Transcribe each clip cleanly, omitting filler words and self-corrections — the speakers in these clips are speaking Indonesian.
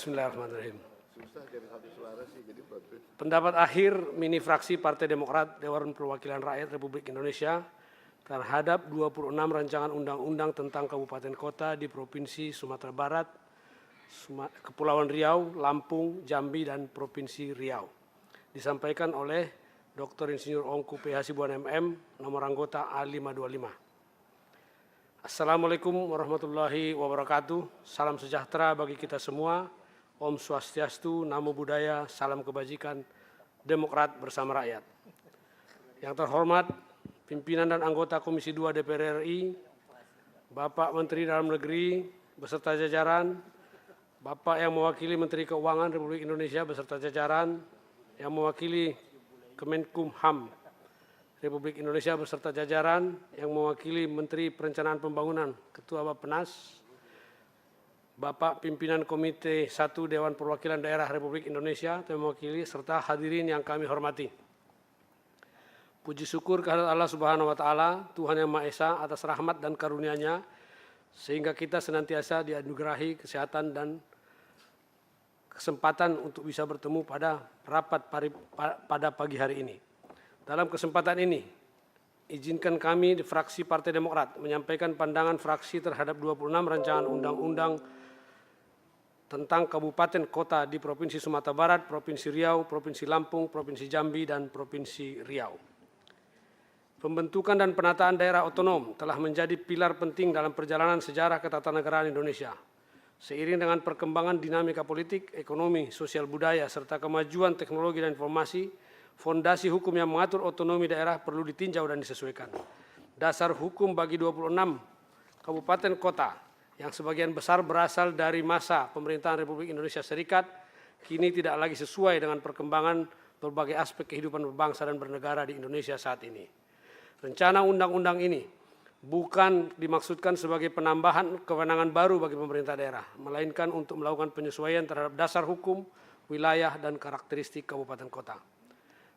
Bismillahirrahmanirrahim. Pendapat akhir mini fraksi Partai Demokrat Dewan Perwakilan Rakyat Republik Indonesia terhadap 26 rancangan undang-undang tentang kabupaten kota di Provinsi Sumatera Barat, Kepulauan Riau, Lampung, Jambi, dan Provinsi Riau. Disampaikan oleh Dr. Insinyur Ongku PH Sibuan MM, nomor anggota A525. Assalamualaikum warahmatullahi wabarakatuh. Salam sejahtera bagi kita semua. Om Swastiastu, Namo Buddhaya, salam kebajikan, Demokrat bersama rakyat. Yang terhormat, pimpinan dan anggota Komisi 2 DPR RI, Bapak Menteri Dalam Negeri beserta jajaran, Bapak yang mewakili Menteri Keuangan Republik Indonesia beserta jajaran, yang mewakili Kemenkumham Republik Indonesia beserta jajaran, yang mewakili Menteri Perencanaan Pembangunan, Ketua Bappenas, Bapak Pimpinan Komite 1 Dewan Perwakilan Daerah Republik Indonesia, yang mewakili, serta hadirin yang kami hormati. Puji syukur kehadirat Allah Subhanahu wa Ta'ala, Tuhan Yang Maha Esa, atas rahmat dan karunia-Nya, sehingga kita senantiasa dianugerahi kesehatan dan kesempatan untuk bisa bertemu pada rapat pada pagi hari ini. Dalam kesempatan ini, izinkan kami di fraksi Partai Demokrat menyampaikan pandangan fraksi terhadap 26 rancangan undang-undang tentang kabupaten kota di Provinsi Sumatera Barat, Provinsi Riau, Provinsi Lampung, Provinsi Jambi, dan Provinsi Riau. Pembentukan dan penataan daerah otonom telah menjadi pilar penting dalam perjalanan sejarah ketatanegaraan Indonesia. Seiring dengan perkembangan dinamika politik, ekonomi, sosial budaya, serta kemajuan teknologi dan informasi, fondasi hukum yang mengatur otonomi daerah perlu ditinjau dan disesuaikan. Dasar hukum bagi 26 kabupaten kota yang sebagian besar berasal dari masa pemerintahan Republik Indonesia Serikat kini tidak lagi sesuai dengan perkembangan berbagai aspek kehidupan berbangsa dan bernegara di Indonesia saat ini. Rencana undang-undang ini bukan dimaksudkan sebagai penambahan kewenangan baru bagi pemerintah daerah, melainkan untuk melakukan penyesuaian terhadap dasar hukum, wilayah, dan karakteristik kabupaten kota.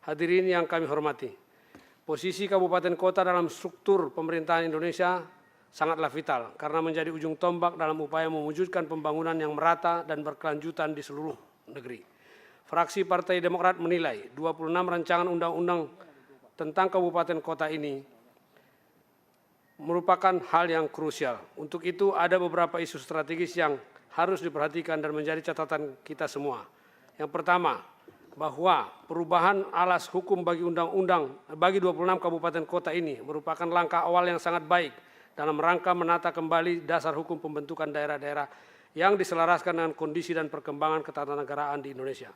Hadirin yang kami hormati, posisi kabupaten kota dalam struktur pemerintahan Indonesia sangatlah vital karena menjadi ujung tombak dalam upaya mewujudkan pembangunan yang merata dan berkelanjutan di seluruh negeri. Fraksi Partai Demokrat menilai 26 rancangan undang-undang tentang kabupaten kota ini merupakan hal yang krusial. Untuk itu ada beberapa isu strategis yang harus diperhatikan dan menjadi catatan kita semua. Yang pertama, bahwa perubahan alas hukum bagi bagi 26 kabupaten kota ini merupakan langkah awal yang sangat baik dalam rangka menata kembali dasar hukum pembentukan daerah-daerah yang diselaraskan dengan kondisi dan perkembangan ketatanegaraan di Indonesia.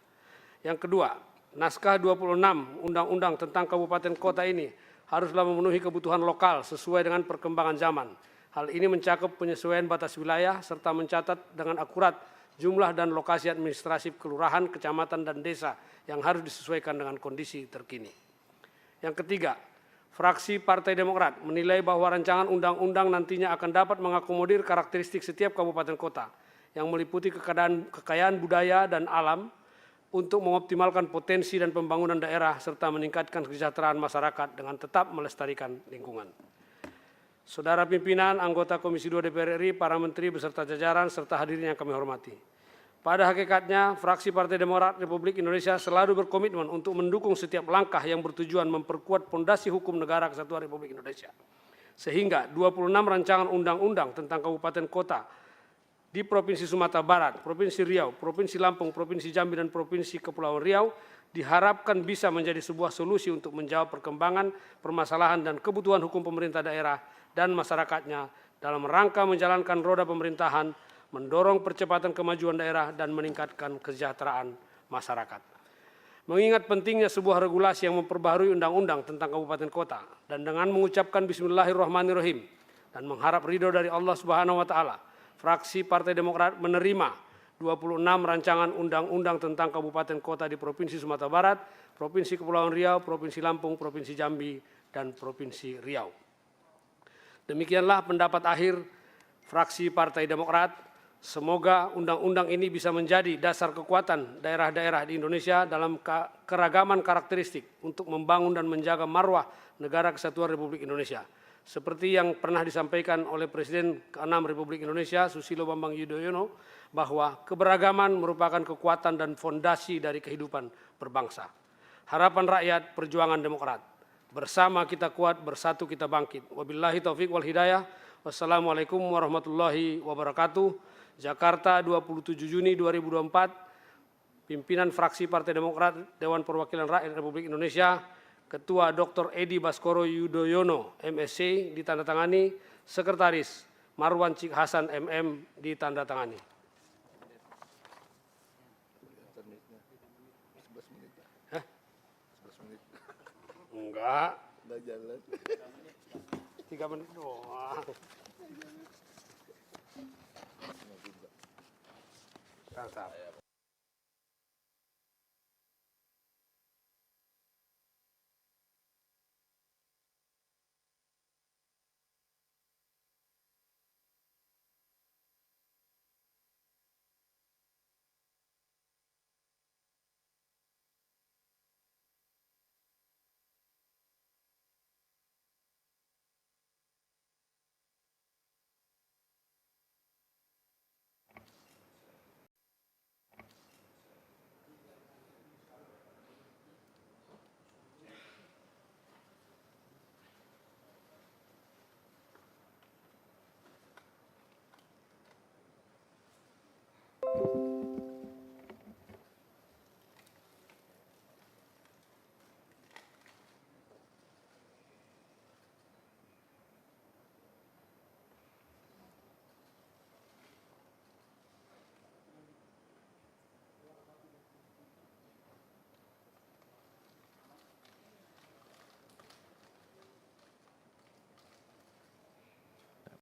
Yang kedua, naskah 26 undang-undang tentang kabupaten kota ini haruslah memenuhi kebutuhan lokal sesuai dengan perkembangan zaman. Hal ini mencakup penyesuaian batas wilayah serta mencatat dengan akurat jumlah dan lokasi administrasi kelurahan, kecamatan, dan desa yang harus disesuaikan dengan kondisi terkini. Yang ketiga, fraksi Partai Demokrat menilai bahwa rancangan undang-undang nantinya akan dapat mengakomodir karakteristik setiap kabupaten kota yang meliputi kekayaan budaya dan alam untuk mengoptimalkan potensi dan pembangunan daerah serta meningkatkan kesejahteraan masyarakat dengan tetap melestarikan lingkungan. Saudara pimpinan, anggota Komisi 2 DPR RI, para menteri beserta jajaran, serta hadirin yang kami hormati. Pada hakikatnya, fraksi Partai Demokrat Republik Indonesia selalu berkomitmen untuk mendukung setiap langkah yang bertujuan memperkuat fondasi hukum negara kesatuan Republik Indonesia. Sehingga 26 rancangan undang-undang tentang kabupaten kota di Provinsi Sumatera Barat, Provinsi Riau, Provinsi Lampung, Provinsi Jambi, dan Provinsi Kepulauan Riau diharapkan bisa menjadi sebuah solusi untuk menjawab perkembangan, permasalahan, dan kebutuhan hukum pemerintah daerah dan masyarakatnya dalam rangka menjalankan roda pemerintahan, mendorong percepatan kemajuan daerah, dan meningkatkan kesejahteraan masyarakat. Mengingat pentingnya sebuah regulasi yang memperbaharui undang-undang tentang kabupaten kota, dan dengan mengucapkan Bismillahirrahmanirrahim, dan mengharap ridho dari Allah Subhanahu wa Ta'ala, fraksi Partai Demokrat menerima 26 rancangan undang-undang tentang kabupaten kota di Provinsi Sumatera Barat, Provinsi Kepulauan Riau, Provinsi Lampung, Provinsi Jambi, dan Provinsi Riau. Demikianlah pendapat akhir fraksi Partai Demokrat. Semoga undang-undang ini bisa menjadi dasar kekuatan daerah-daerah di Indonesia dalam keragaman karakteristik untuk membangun dan menjaga marwah negara kesatuan Republik Indonesia. seperti yang pernah disampaikan oleh Presiden ke-6 Republik Indonesia, Susilo Bambang Yudhoyono, bahwa keberagaman merupakan kekuatan dan fondasi dari kehidupan berbangsa. Harapan rakyat, perjuangan demokrat. Bersama kita kuat, bersatu kita bangkit. Wabillahi taufik wal hidayah. Wassalamualaikum warahmatullahi wabarakatuh. Jakarta, 27 Juni 2024. Pimpinan fraksi Partai Demokrat Dewan Perwakilan Rakyat Republik Indonesia, Ketua Dr. Edi Baskoro Yudhoyono, MSc, ditandatangani. Sekretaris Marwan Cik Hasan, MM, ditandatangani. Enggak. Udah jalan. 3 menit doang. Mantap.